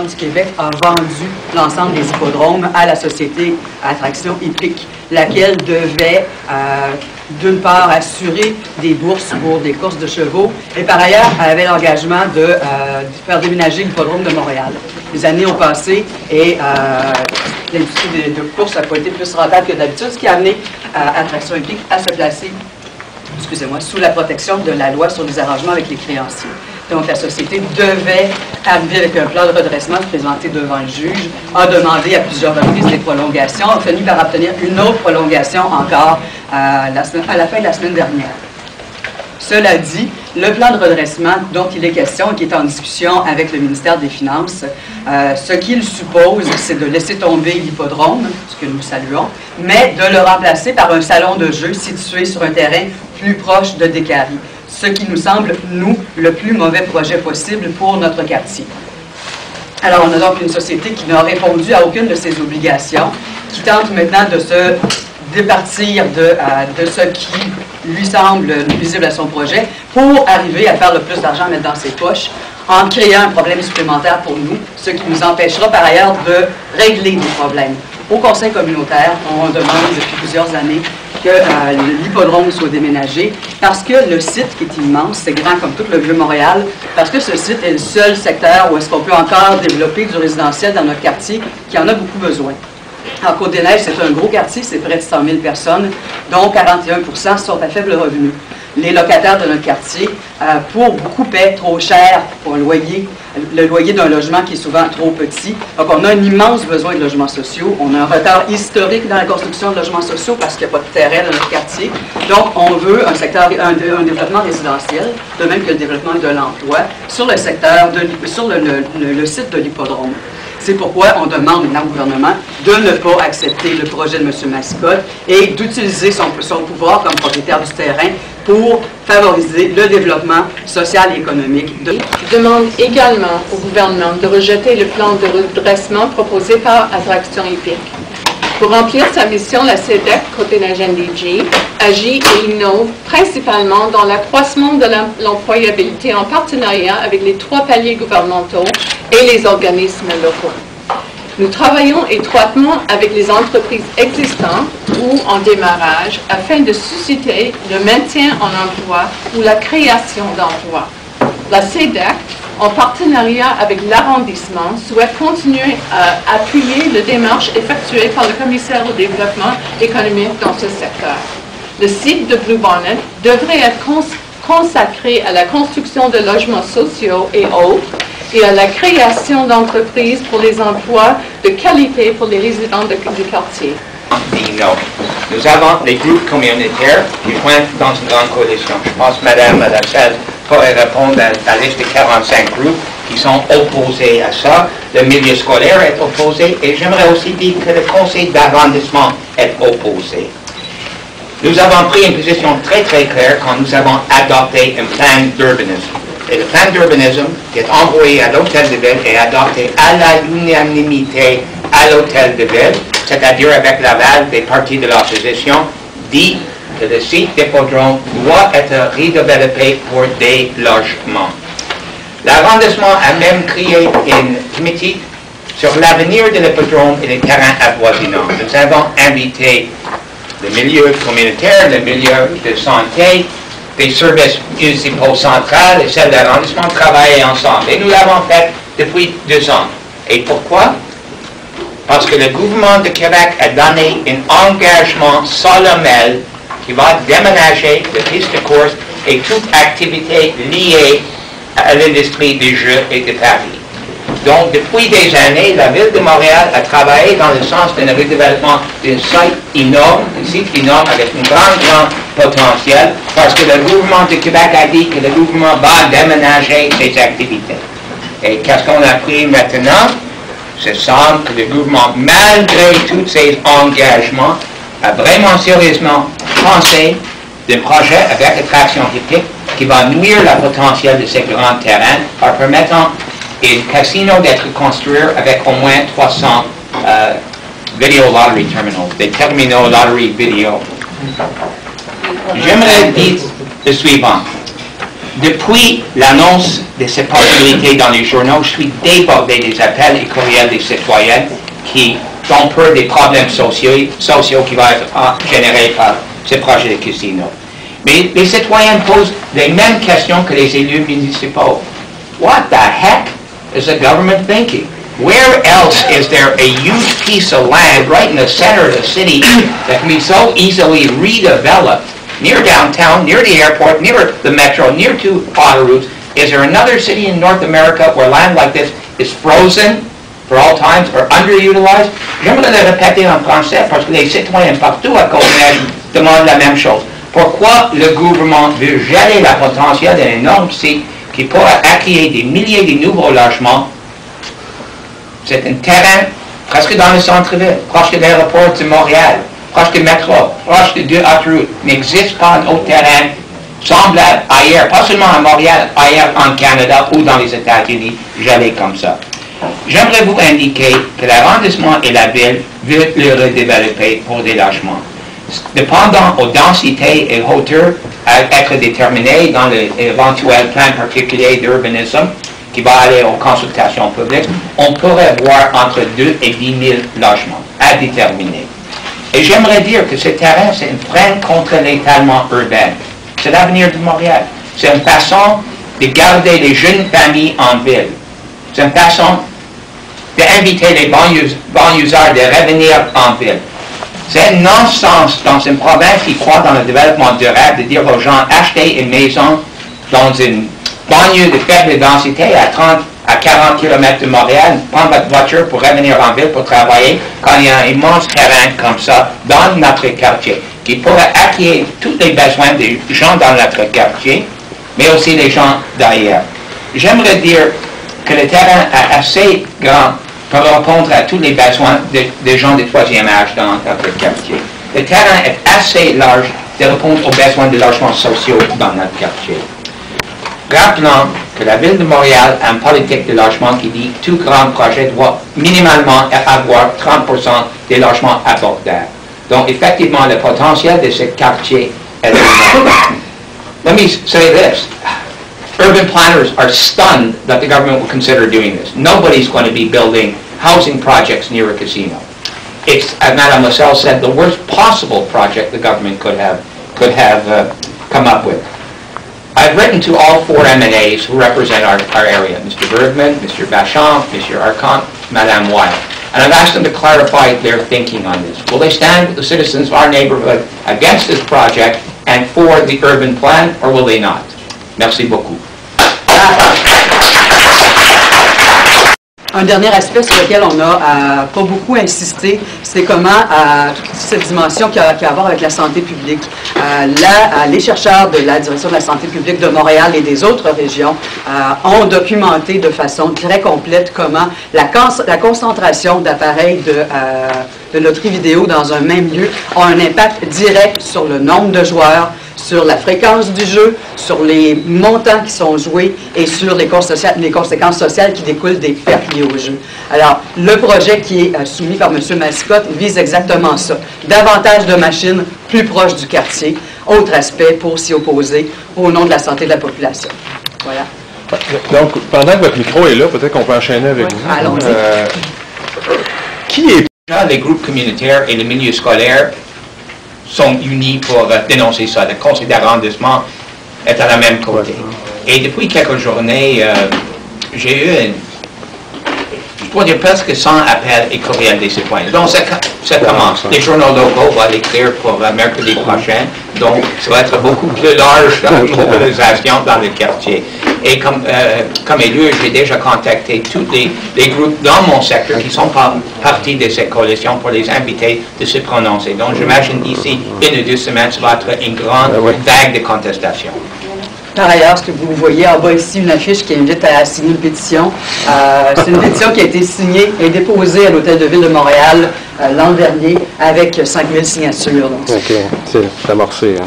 du Québec a vendu l'ensemble des hippodromes à la société Attraction Hippique, laquelle devait d'une part assurer des bourses pour des courses de chevaux et par ailleurs avait l'engagement de faire déménager l'hippodrome de Montréal. Les années ont passé et l'industrie de course n'a pas été plus rentable que d'habitude, ce qui a amené Attraction Hippique à se placer, excusez-moi, sous la protection de la loi sur les arrangements avec les créanciers. Donc, la société devait arriver avec un plan de redressement, se présenter devant le juge, a demandé à plusieurs reprises des prolongations, a fini par obtenir une autre prolongation encore à la fin de la semaine dernière. Cela dit, le plan de redressement dont il est question, qui est en discussion avec le ministère des Finances, ce qu'il suppose, c'est de laisser tomber l'hippodrome, ce que nous saluons, mais de le remplacer par un salon de jeu situé sur un terrain plus proche de Décarie. Ce qui nous semble, nous, le plus mauvais projet possible pour notre quartier. Alors, on a donc une société qui n'a répondu à aucune de ses obligations, qui tente maintenant de se départir de ce qui lui semble nuisible à son projet pour arriver à faire le plus d'argent à mettre dans ses poches, en créant un problème supplémentaire pour nous, ce qui nous empêchera par ailleurs de régler des problèmes. Au Conseil communautaire, on demande depuis plusieurs années que l'hippodrome soit déménagé parce que le site qui est immense, c'est grand comme tout le Vieux-Montréal, parce que ce site est le seul secteur où est-ce qu'on peut encore développer du résidentiel dans notre quartier qui en a beaucoup besoin. En Côte-des-Neiges, c'est un gros quartier, c'est près de 100 000 personnes, dont 41% sont à faible revenu. Les locataires de notre quartier, pour beaucoup, paient trop cher pour un loyer, le loyer d'un logement qui est souvent trop petit. Donc, on a un immense besoin de logements sociaux. On a un retard historique dans la construction de logements sociaux parce qu'il n'y a pas de terrain dans notre quartier. Donc, on veut un développement résidentiel, de même que le développement de l'emploi, sur le secteur, sur le site de l'hippodrome. C'est pourquoi on demande maintenant au gouvernement de ne pas accepter le projet de M. Mascotte et d'utiliser son pouvoir comme propriétaire du terrain pour favoriser le développement social et économique. Je demande également au gouvernement de rejeter le plan de redressement proposé par Attraction Hippique. Pour remplir sa mission, la CEDEC, Côte-des-Neiges NDG, agit et innove principalement dans l'accroissement de l'employabilité en partenariat avec les 3 paliers gouvernementaux et les organismes locaux. Nous travaillons étroitement avec les entreprises existantes ou en démarrage afin de susciter le maintien en emploi ou la création d'emplois. La CEDEC, en partenariat avec l'arrondissement, souhaite continuer à appuyer les démarches effectuées par le commissaire au développement économique dans ce secteur. Le site de Bluebonnet devrait être consacré à la construction de logements sociaux et autres et à la création d'entreprises pour les emplois de qualité pour les résidents du quartier. Nous avons les groupes communautaires qui joignent dans une grande coalition. Je pense que Mme Lasselle pourrait répondre à la liste de 45 groupes qui sont opposés à ça. Le milieu scolaire est opposé et j'aimerais aussi dire que le conseil d'arrondissement est opposé. Nous avons pris une position très très claire quand nous avons adopté un plan d'urbanisme. Et le plan d'urbanisme qui est envoyé à l'hôtel de ville est adopté à l'unanimité à l'hôtel de ville, c'est-à-dire avec l'aval des partis de l'opposition, dit que le site d'hippodrome doit être redéveloppé pour des logements. L'arrondissement a même créé une comité sur l'avenir de l'hippodrome et les terrains avoisinants. Nous avons invité le milieu communautaire, le milieu de santé, les services municipaux centrales et celles d'arrondissement travailler ensemble. Et nous l'avons fait depuis 2 ans. Et pourquoi? Parce que le gouvernement de Québec a donné un engagement solennel qui va déménager les pistes de course et toute activité liée à l'industrie des jeux et de Paris. Donc, depuis des années, la Ville de Montréal a travaillé dans le sens d'un redéveloppement d'un site énorme avec un grand potentiel, parce que le gouvernement de Québec a dit que le gouvernement va déménager ses activités. Et qu'est-ce qu'on a pris maintenant? Il semble que le gouvernement, malgré tous ses engagements, a vraiment sérieusement pensé d'un projet avec Attraction Hippique qui va nuire le potentiel de ces grands terrains en permettant un casino d'être construit avec au moins 300 video lottery terminals, des terminaux lottery vidéo. J'aimerais dire le suivant. Depuis l'annonce de ces possibilités dans les journaux, je suis débordé des appels et courriels des citoyens qui ont peur des problèmes sociaux qui vont être générés par ces projets de casino. Mais les citoyens posent les mêmes questions que les élus municipaux. What the heck is the government thinking? Where else is there a huge piece of land right in the center of the city that can be so easily redeveloped? Near downtown, near the airport, near the metro, near two autoroutes. Is there another city in North America where land like this is frozen for all times or underutilized? J'aimerais le répéter en français parce que les citoyens partout à Copenhague demandent la même chose. Pourquoi le gouvernement veut geler la potentiel d'un énorme site qui pourra accueillir des milliers de nouveaux logements? C'est un terrain presque dans le centre-ville, proche de l'aéroport de Montréal, proche du métro, proche de deux autoroutes. N'existe pas un autre terrain semblable ailleurs, pas seulement à Montréal, ailleurs en Canada ou dans les États-Unis, gelé comme ça. J'aimerais vous indiquer que l'arrondissement et la ville veulent le redévelopper pour des logements. Dépendant aux densités et hauteurs à être déterminées dans l'éventuel plan particulier d'urbanisme qui va aller aux consultations publiques, on pourrait voir entre 2 et 10 000 logements à déterminer. Et j'aimerais dire que ce terrain, c'est une freine contre l'étalement urbain. C'est l'avenir de Montréal. C'est une façon de garder les jeunes familles en ville. C'est une façon d'inviter les banlieusards de revenir en ville. C'est un non-sens dans une province qui croit dans le développement durable de dire aux gens achetez une maison dans une banlieue de faible densité à 30 à 40 km de Montréal, prendre votre voiture pour revenir en ville pour travailler quand il y a un immense terrain comme ça dans notre quartier qui pourrait accueillir tous les besoins des gens dans notre quartier, mais aussi les gens d'ailleurs. J'aimerais dire que le terrain est assez grand pour répondre à tous les besoins des gens du troisième âge dans notre quartier. Le terrain est assez large de répondre aux besoins de logements sociaux dans notre quartier. Rappelons que la Ville de Montréal a une politique de logement qui dit que tout grand projet doit minimalement avoir 30% des logements abordables. Donc, effectivement, le potentiel de ce quartier est énorme. Let me say this. Urban planners are stunned that the government will consider doing this. Nobody's going to be building housing projects near a casino. It's, as Madame Lasalle said, the worst possible project the government could have come up with. I've written to all 4 MNAs who represent our area, Mr. Bergman, Mr. Bachamp, Mr. Arcant, Madame Weil, and I've asked them to clarify their thinking on this. Will they stand with the citizens of our neighborhood against this project and for the urban plan, or will they not? Merci beaucoup. Un dernier aspect sur lequel on n'a pas beaucoup insisté, c'est comment toute cette dimension qui a à voir avec la santé publique. Les chercheurs de la Direction de la santé publique de Montréal et des autres régions ont documenté de façon très complète comment la concentration d'appareils de loterie vidéo dans un même lieu a un impact direct sur le nombre de joueurs, sur la fréquence du jeu, sur les montants qui sont joués et sur les conséquences sociales qui découlent des pertes liées au jeu. Alors, le projet qui est soumis par M. Mascotte vise exactement ça. Davantage de machines plus proches du quartier. Autre aspect pour s'y opposer au nom de la santé de la population. Voilà. Donc, pendant que votre micro est là, peut-être qu'on peut enchaîner avec vous. Allons-y. Qui est... Les groupes communautaires et le milieu scolaire sont unis pour dénoncer ça. Le conseil d'arrondissement est à la même côté. Et depuis quelques journées, j'ai eu je dois dire presque 100 appels et courriels des citoyens. Donc ça commence. Les journaux locaux vont l'écrire pour mercredi prochain. Donc ça va être beaucoup plus large dans la mobilisation dans le quartier. Et comme élu, j'ai déjà contacté tous les groupes dans mon secteur qui sont partie de cette coalition pour les inviter de se prononcer. Donc j'imagine d'ici 1 ou 2 semaines, ça va être une grande vague de contestation. Par ailleurs, ce que vous voyez en bas ici, une affiche qui invite à signer une pétition. C'est une pétition qui a été signée et déposée à l'Hôtel de Ville de Montréal l'an dernier avec 5000 signatures. Donc. OK, c'est amorcé. Hein.